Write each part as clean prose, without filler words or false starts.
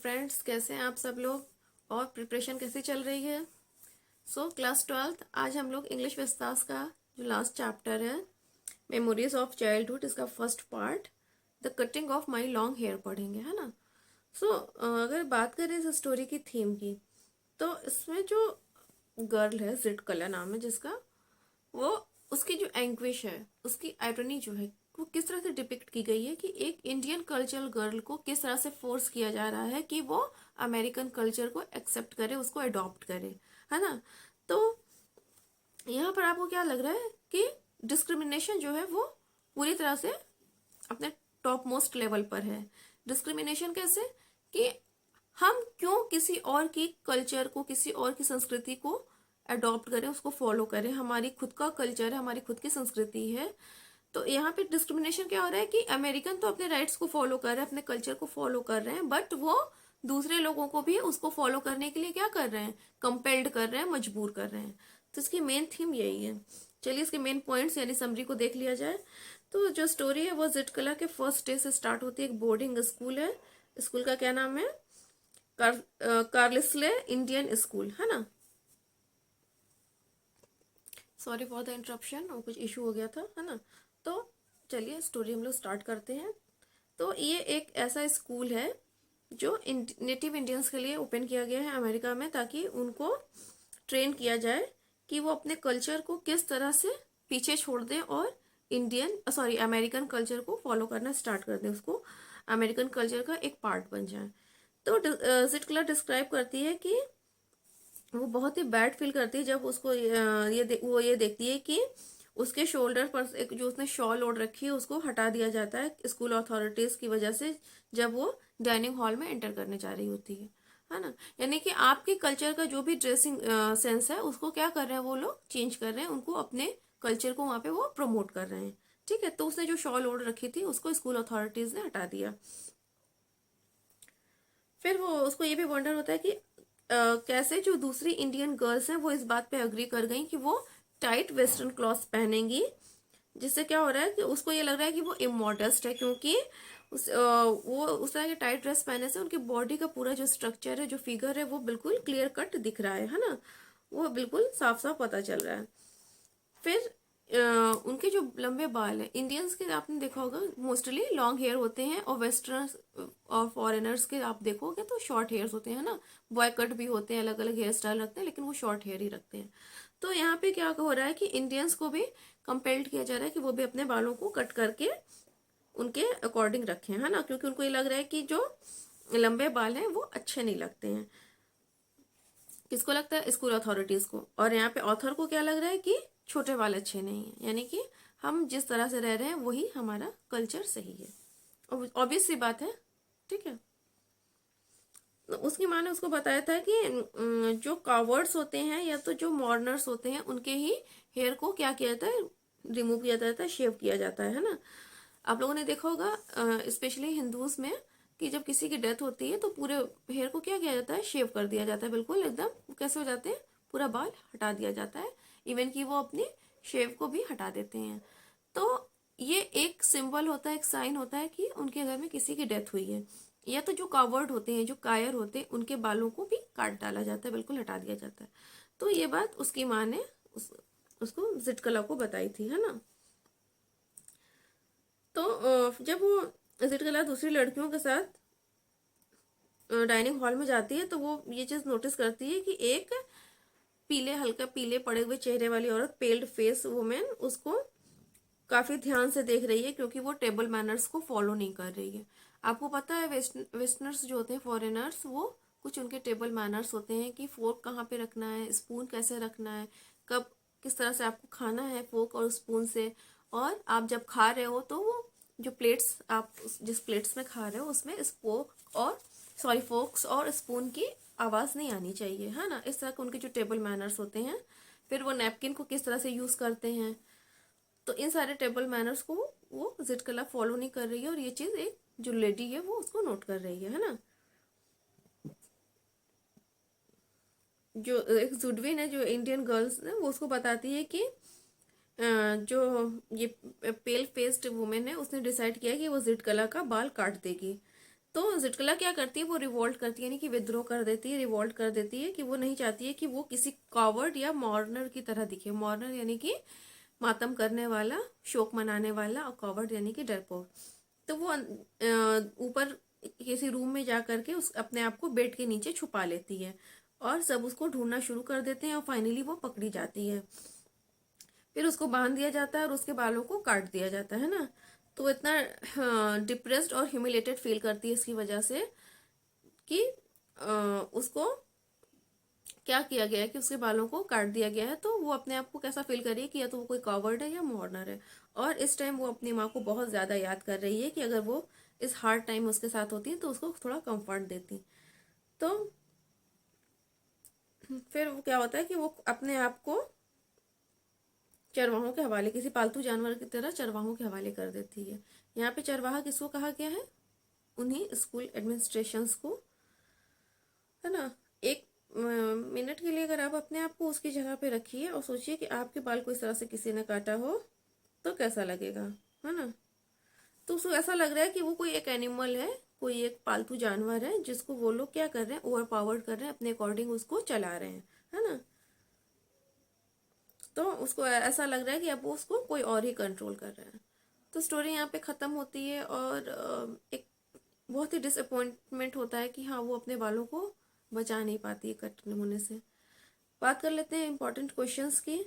Friends, कैसे हैं आप सब लोग और प्रिपरेशन कैसी चल रही है। क्लास 12th आज हम लोग इंग्लिश विस्तास का जो लास्ट चैप्टर है मेमोरीज ऑफ चाइल्डहुड इसका first part the cutting of my long hair पढ़ेंगे, है ना। अगर बात करें इस स्टोरी की थीम की, तो इसमें जो गर्ल है जिट कला नाम है जिसका, वो उसकी जो एंग्विश है, उसकी आयरनी जो है वो किस तरह से डिपिक्ट की गई है कि एक इंडियन कल्चरल गर्ल को किस तरह से फोर्स किया जा रहा है कि वो अमेरिकन कल्चर को एक्सेप्ट करे, उसको अडॉप्ट करे, है ना। तो यहाँ पर आपको क्या लग रहा है कि डिस्क्रिमिनेशन जो है वो पूरी तरह से अपने टॉप मोस्ट लेवल पर है। डिस्क्रिमिनेशन कैसे कि हम क्यों किसी और की कल्चर को, किसी और की संस्कृति को अडॉप्ट करें, उसको फॉलो करें। हमारी खुद का कल्चर है, हमारी खुद की संस्कृति है। तो यहाँ पे डिस्क्रिमिनेशन क्या हो रहा है कि अमेरिकन तो अपने राइट्स को फॉलो कर रहे हैं, अपने कल्चर को फॉलो कर रहे हैं, बट वो दूसरे लोगों को भी उसको फॉलो करने के लिए क्या कर रहे हैं, कंपेल्ड कर रहे हैं, मजबूर कर रहे हैं। तो इसकी मेन थीम यही है। चलिए इसके मेन पॉइंट्स यानी समरी को देख लिया जाए। तो जो स्टोरी है वो जिट कला के फर्स्ट डे से स्टार्ट होती है। एक बोर्डिंग स्कूल है, स्कूल का क्या नाम है, कार्लिस्ले इंडियन स्कूल, है ना। सॉरी फॉर द इंटरप्शन, और कुछ इशू हो गया था, है ना। तो चलिए स्टोरी हम लोग स्टार्ट करते हैं। तो ये एक ऐसा स्कूल है जो नेटिव इंडियंस के लिए ओपन किया गया है अमेरिका में, ताकि उनको ट्रेन किया जाए कि वो अपने कल्चर को किस तरह से पीछे छोड़ दें और अमेरिकन कल्चर को फॉलो करना स्टार्ट कर दें, उसको अमेरिकन कल्चर का एक पार्ट बन जाए। तो जिट कलर डिस्क्राइब करती है कि वो बहुत ही बैड फील करती है जब उसको वो ये देखती है कि उसके शोल्डर पर एक जो उसने शॉल ओढ़ रखी है उसको हटा दिया जाता है स्कूल अथॉरिटीज की वजह से, जब वो डाइनिंग हॉल में एंटर करने जा रही होती है ना। यानी कि आपके कल्चर का जो भी ड्रेसिंग सेंस है उसको क्या कर रहे हैं वो लोग, चेंज कर रहे हैं, उनको अपने कल्चर को वहां पे वो प्रमोट कर रहे हैं। ठीक है, तो उसने जो शॉल ओढ़ रखी थी उसको स्कूल अथॉरिटीज ने हटा दिया। फिर वो उसको ये भी वंडर होता है कि कैसे जो दूसरी इंडियन गर्ल्स हैं वो इस बात पे अग्री कर गई कि वो टाइट वेस्टर्न क्लॉथ पहनेंगी, जिससे क्या हो रहा है कि उसको ये लग रहा है कि वो इमोडेस्ट है, क्योंकि वो उस तरह के टाइट ड्रेस पहनने से उनकी बॉडी का पूरा जो स्ट्रक्चर है, जो फिगर है, वो बिल्कुल क्लियर कट दिख रहा है ना। वो बिल्कुल साफ साफ पता चल रहा है। फिर उनके जो लंबे बाल हैं, इंडियंस के आपने देखा होगा मोस्टली लॉन्ग हेयर होते हैं, और वेस्टर्नर्स और फॉरेनर्स के आप देखोगे तो शॉर्ट हेयर्स होते हैं ना। बॉय कट भी होते हैं, अलग अलग हेयर स्टाइल रखते हैं, लेकिन वो शॉर्ट हेयर ही रखते हैं। तो यहाँ पे क्या हो रहा है कि इंडियंस को भी कंपेल्ड किया जा रहा है कि वो भी अपने बालों को कट करके उनके अकॉर्डिंग रखें, है ना, क्योंकि उनको ये लग रहा है कि जो लंबे बाल हैं वो अच्छे नहीं लगते हैं। किसको लगता है, स्कूल अथॉरिटीज को। और यहाँ पे ऑथर को क्या लग रहा है कि छोटे बाल अच्छे नहीं है, यानी कि हम जिस तरह से रह रहे हैं वही हमारा कल्चर सही है। ऑब्वियस सी बात है, ठीक है। तो उसकी माँ ने उसको बताया था कि जो कावर्ड्स होते हैं या तो जो मॉर्नर्स होते हैं उनके ही हेयर को क्या किया जाता है, रिमूव किया जाता है, शेव किया जाता है ना। आप लोगों ने देखा होगा स्पेशली हिंदूज में कि जब किसी की डेथ होती है तो पूरे हेयर को क्या किया जाता है, शेव कर दिया जाता है, बिल्कुल एकदम कैसे हो जाते हैं, पूरा बाल हटा दिया जाता है, इवन कि वो अपनी शेव को भी हटा देते हैं। तो ये एक सिंबल होता है, एक साइन होता है कि उनके घर में किसी की डेथ हुई है। या तो जो कावर्ड होते हैं, जो कायर होते हैं, उनके बालों को भी काट डाला जाता है, बिल्कुल हटा दिया जाता है। तो ये बात उसकी माँ ने उसको जिटकला को बताई थी, है ना। तो जब वो जिटकला दूसरी लड़कियों के साथ डाइनिंग हॉल में जाती है तो वो ये चीज नोटिस करती है कि एक हल्का पीले पड़े हुए चेहरे वाली औरत, पेल्ड फेस वुमेन, उसको काफी ध्यान से देख रही है, क्योंकि वो टेबल मैनर्स को फॉलो नहीं कर रही है। आपको पता है वेस्टर्नर्स जो होते हैं, फॉरेनर्स, वो कुछ उनके टेबल मैनर्स होते हैं कि फोर्क कहाँ पे रखना है, स्पून कैसे रखना है, कब किस तरह से आपको खाना है फोर्क और स्पून से। और आप जब खा रहे हो तो वो जो प्लेट्स आप जिस प्लेट्स में खा रहे हो उसमें फोर्क्स और स्पून की आवाज नहीं आनी चाहिए, है ना। इस तरह के उनके जो टेबल मैनर्स होते हैं। फिर वो नैपकिन को किस तरह से यूज करते हैं, तो इन सारे टेबल मैनर्स को वो जिटकला फॉलो नहीं कर रही है, और ये चीज एक जो लेडी है वो उसको नोट कर रही है ना। जो एक जुडविन है, जो इंडियन गर्ल्स है, वो उसको बताती है कि जो ये पेल फेस्ड वुमेन है उसने डिसाइड किया कि वो जिटकला का बाल काट देगी। तो जिटकला क्या करती है, वो रिवोल्ट करती है, यानी कि विद्रोह कर देती है, रिवोल्ट कर देती है, कि वो नहीं चाहती है कि वो किसी कॉवर्ड या मॉर्नर की तरह दिखे। मॉर्नर यानी कि मातम करने वाला, शोक मनाने वाला, और कॉवर्ड यानी कि डरपोक। तो वो ऊपर किसी रूम में जा करके उस अपने आप को बेड के नीचे छुपा लेती है, और सब उसको ढूंढना शुरू कर देते हैं, और फाइनली वो पकड़ी जाती है। फिर उसको बांध दिया जाता है और उसके बालों को काट दिया जाता है ना। तो इतना डिप्रेस्ड और ह्यूमिलेटेड फील करती है इसकी वजह से कि उसको क्या किया गया है कि उसके बालों को काट दिया गया है। तो वो अपने आप को कैसा फील कर रही है कि या तो वो कोई कॉवर्ड है या मॉर्नर है। और इस टाइम वो अपनी माँ को बहुत ज़्यादा याद कर रही है कि अगर वो इस हार्ड टाइम उसके साथ होती तो उसको थोड़ा कंफर्ट देती। तो फिर वो क्या होता है कि वो अपने आप को चरवाहों के हवाले, किसी पालतू जानवर की तरह चरवाहों के हवाले कर देती है। यहाँ पे चरवाहा किसको कहा गया है, उन्हीं स्कूल एडमिनिस्ट्रेशंस को, है ना। एक मिनट के लिए अगर आप अपने आप को उसकी जगह पे रखिए और सोचिए कि आपके बाल को इस तरह से किसी ने काटा हो तो कैसा लगेगा, है ना। तो उसको ऐसा लग रहा है कि वो कोई एक एनिमल है, कोई एक पालतू जानवर है जिसको वो लोग क्या कर रहे हैं, ओवर पावर्ड कर रहे हैं, अपने अकॉर्डिंग उसको चला रहे हैं, है ना। तो उसको ऐसा लग रहा है कि अब वो उसको कोई और ही कंट्रोल कर रहा है। तो स्टोरी यहाँ पे ख़त्म होती है, और एक बहुत ही डिसअपॉइंटमेंट होता है कि हाँ वो अपने बालों को बचा नहीं पाती है कट होने से। बात कर लेते हैं इंपॉर्टेंट क्वेश्चंस की।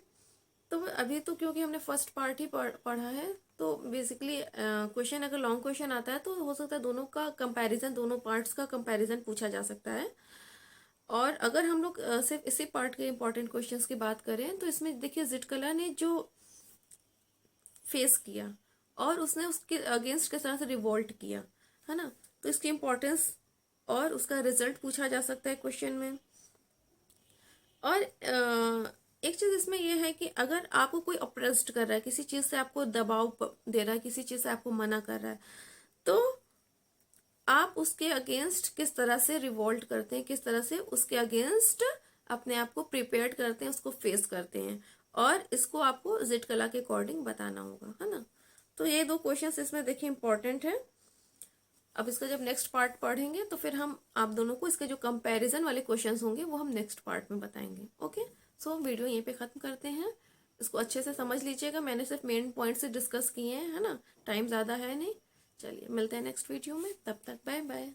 तो अभी तो क्योंकि हमने फर्स्ट पार्ट ही पढ़ा है, तो बेसिकली क्वेश्चन अगर लॉन्ग क्वेश्चन आता है तो हो सकता है दोनों का कंपैरिजन, दोनों पार्ट्स का कंपैरिजन पूछा जा सकता है। और अगर हम लोग सिर्फ इसी पार्ट के इंपॉर्टेंट क्वेश्चंस की बात करें तो इसमें देखिए जिटकला ने जो फेस किया और उसने उसके अगेंस्ट किस तरह से रिवोल्ट किया, है ना। तो इसकी इंपॉर्टेंस और उसका रिजल्ट पूछा जा सकता है क्वेश्चन में। और एक चीज इसमें यह है कि अगर आपको कोई अप्रेस्ड कर रहा है, किसी चीज से आपको दबाव दे रहा है, किसी चीज से आपको मना कर रहा है, तो आप उसके अगेंस्ट किस तरह से रिवोल्ट करते हैं, किस तरह से उसके अगेंस्ट अपने आप को प्रिपेयर करते हैं, उसको फेस करते हैं। और इसको आपको जिट कला के अकॉर्डिंग बताना होगा, है ना। तो ये दो क्वेश्चंस इसमें देखिए इंपॉर्टेंट है। अब इसका जब नेक्स्ट पार्ट पढ़ेंगे तो फिर हम आप दोनों को इसके जो कंपैरिजन वाले क्वेश्चंस होंगे वो हम नेक्स्ट पार्ट में बताएंगे। ओके, सो वीडियो यहीं पे खत्म करते हैं। इसको अच्छे से समझ लीजिएगा, मैंने सिर्फ मेन पॉइंट से डिस्कस किए हैं, है ना, टाइम ज़्यादा है नहीं। चलिए मिलते हैं नेक्स्ट वीडियो में, तब तक बाय बाय।